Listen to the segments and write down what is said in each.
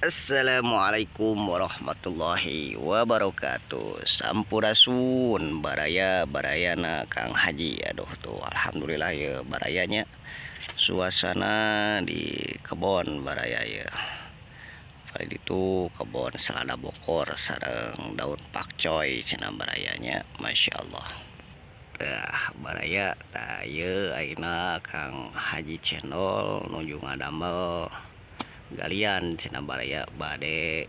Assalamualaikum warahmatullahi wabarakatuh. Sampurasun baraya-barayana Kang Haji. Aduh tuh alhamdulillah ya barayanya. Suasana di kebon baraya ya. Kali itu kebon selada bokor sareng daun pakcoy cenah barayanya. Masya Allah. Baraya taye aina Kang Haji channel nuju ngadamel galian cina baraya bade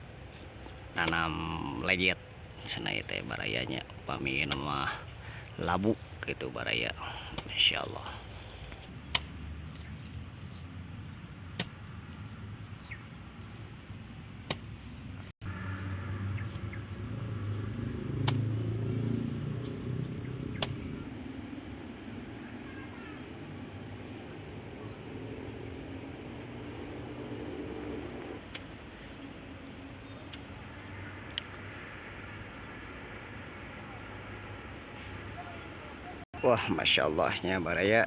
tanam lejet cina itu barayanya pami nama labu gitu baraya. Masya Allah. Wah, Masya Allahnya baraya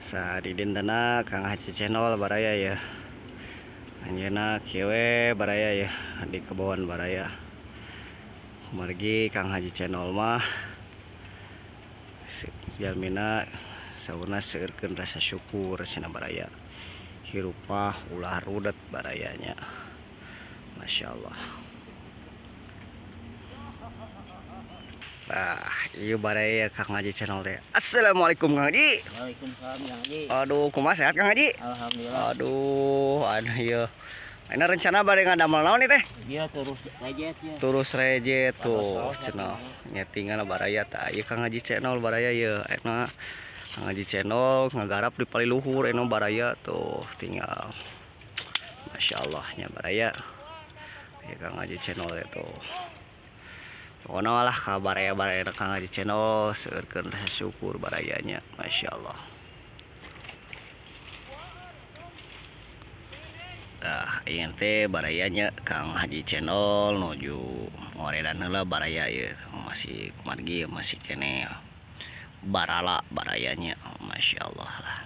sadidintena Kang Haji channel baraya ya. Anjeuna kieu baraya ya di kebon baraya. Margi Kang Haji channel mah jalmina sauna seueurkeun rasa syukur cenah baraya. Hirup mah ulah rudet barayanya. Masya Allah. Iya baraya Kang Haji channel teh. Assalamualaikum Kang Haji. Waalaikumsalam Kang Haji. Aduh, kumaha sehat Kang Haji? Alhamdulillah. Aduh, ada ya. Ini rencana bare ngadamel naon nih teh? Dia terus lejet ya. Terus rejet tuh cenah. Nyetingan baraya tah ieu Kang Haji channel baraya ya. Eta Kang Haji channel ngagarap di paliluhur eno baraya tuh tinggal. Masya Allah nya baraya. Ieu Kang Haji channel itu. Pokoknya lah kabar ya baraya Kang Haji channel seueurkeun rasa syukur barayanya. Masya Allah. Ieu teh barayanya Kang Haji channel nuju ngoredan heula baraya ya masih margi masih kene barala barayanya. Masya Allah lah.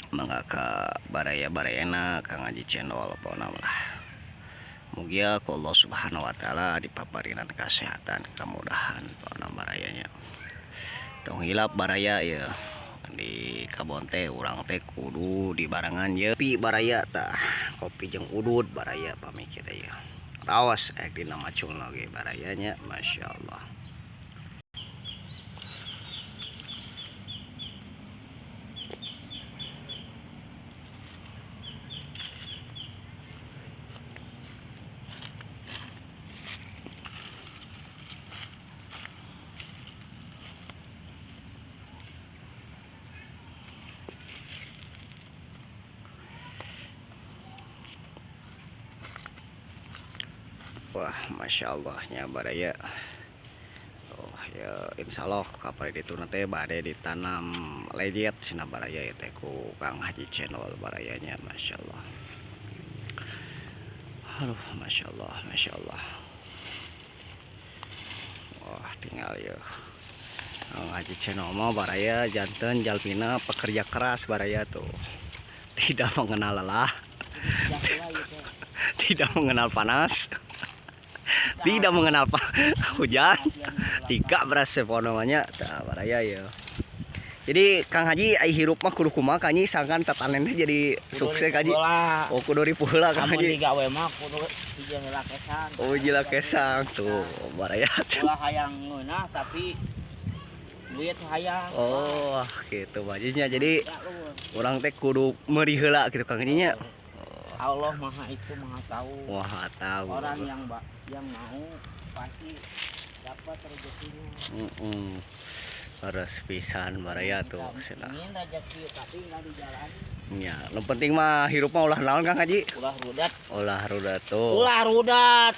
Mangga ka baraya-barayana Kang Haji channel pokona lah. Mugia ku Allah Subhanahu wa taala dipaparinan kesehatan, kemudahan pokona barayanya. Tong hilap baraya ya di kabon teh urang teh kudu di barangan ye kopi baraya tah kopi jeung udud baraya pamikir ya. Raos dina macung lagi barayanya. Masya Allah. Wah, Masya Allahnya baraya. Oh ya insya Allah kapan itu nanti bade ditanam lejet cina baraya ya teh ku Kang Haji channel barayanya. Masya Allah. Aduh, Masya Allah, Masya Allah. Wah tinggal ya Kang Haji channel mah baraya janten jalpina pekerja keras baraya tuh. Tidak mengenal lelah, tidak mengenal panas, tidak mengenal hujan, tiga beras namanya baraya ya. Jadi Kang Haji ai hirup mah kudu kumaha kanyi sangkan tatanennya jadi sukses Haji. Oh kudu ripuheula Kang Haji. Digawe mah kudu hiji heula kesang. Oh hiji kesang tuh baraya. Ulah hayang ngeunah tapi duit hayang. Oh gitu bajinya jadi orang teh kudu meuri heula gitu Kang Haji nya. Allah Maha itu Maha tahu. Maha tahu. Orang yang mau pasti dapat rezekinya. Harus pisan baraya tuh cenah. Ingin rezeki tapi enggak dijalani. Ya, yang penting mah hirup mah ulah naon Kang Haji? Ulah rudat. Ulah rudat tuh. Ulah rudat.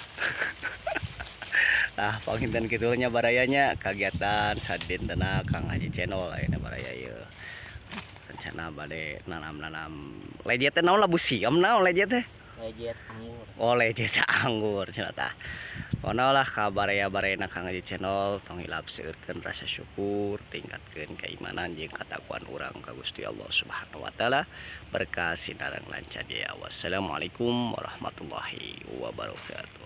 Nah, panginten kitu nya barayanya kagiatan sadintena Kang Haji channel ayeuna baraya ieu. Rencana bade nanam-nanam lejet teh naon labu siam naon lejet teh? Lejet anggur. Oh, lejet anggur cenah tah. Pokona lah kabar ya barena Kang Haji channel tong hilapseurkeun rasa syukur, tingkatkeun keimanan jeung katakuan urang ka Gusti Allah Subhanahu wa taala. Berkah sinareng lancar ya. Wassalamualaikum warahmatullahi wabarakatuh.